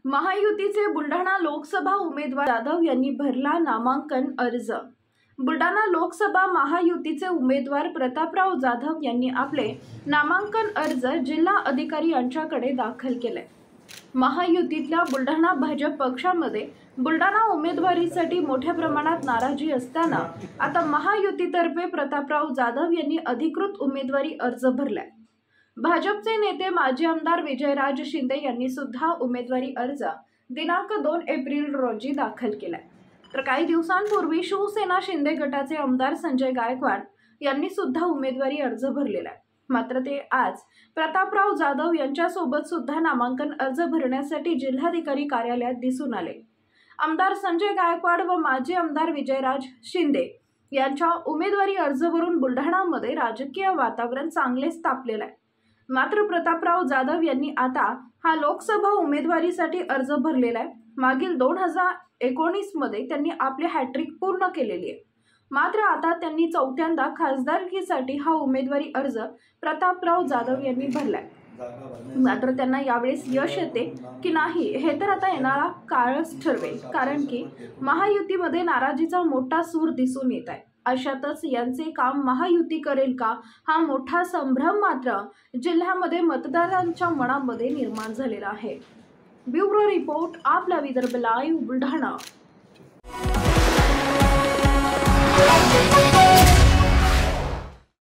महायुतीचे बुलढाणा लोकसभा उमेदवार जाधव यांनी भरला नामांकन अर्ज। बुलढाणा लोकसभा महायुतीचे उमेदवार प्रतापराव जाधव यांनी आपले नामांकन अर्ज जिल्हा अधिकारी यांच्याकडे दाखल केले। महायुतीतल्या बुलढाणा भाजप पक्षामध्ये बुलढाणा उमेदवारीसाठी मोठ्या प्रमाणात नाराजी असताना आता महायुतीतर्फे प्रतापराव जाधव यांनी अधिकृत उमेदवारी अर्ज भरलाय। भाजपचे नेते माजी आमदार विजयराज शिंदे यांनी सुद्धा उमेदवारी अर्ज दिनांक 2 एप्रिल रोजी दाखल केलाय। तर काही दिवसांपूर्वी शिवसेना शिंदे गटाचे आमदार संजय गायकवाड यांनी सुद्धा उमेदवारी अर्ज भरलेला आहे। मात्र ते आज प्रतापराव जाधव यांच्यासोबत सुद्धा नामांकन अर्ज भरण्यासाठी जिल्हाधिकारी कार्यालयात दिसून आले। आमदार संजय गायकवाड व माजी आमदार विजयराज शिंदे यांच्या उमेदवारी अर्जावरून बुलढाणामध्ये राजकीय वातावरण चांगलेच तापलेलं आहे। मात्र प्रतापराव जाधव यांनी आता हा लोकसभा उमेदवारीसाठी अर्ज भरलेला आहे। मागील 2019 मध्ये त्यांनी आपली हॅट्रिक पूर्ण केलेली आहे। मात्र आता त्यांनी चौथ्यांदा खासदारकीसाठी हा उमेदवारी अर्ज प्रतापराव जाधव यांनी भरलाय। मात्र त्यांना यावेळेस यश येते की नाही हे तर आता येणारा काळच ठरवेल, कारण की महायुतीमध्ये नाराजीचा मोठा सूर दिसून येत आहे। अशातच यांचे काम महायुती करेल का हा मोठा संभ्रम मात्र जिल्ह्यामध्ये मतदारांच्या मनामध्ये निर्माण झालेला आहे। ब्युरो रिपोर्ट, आपला विदर्भ लाईव्ह, बुलढाणा।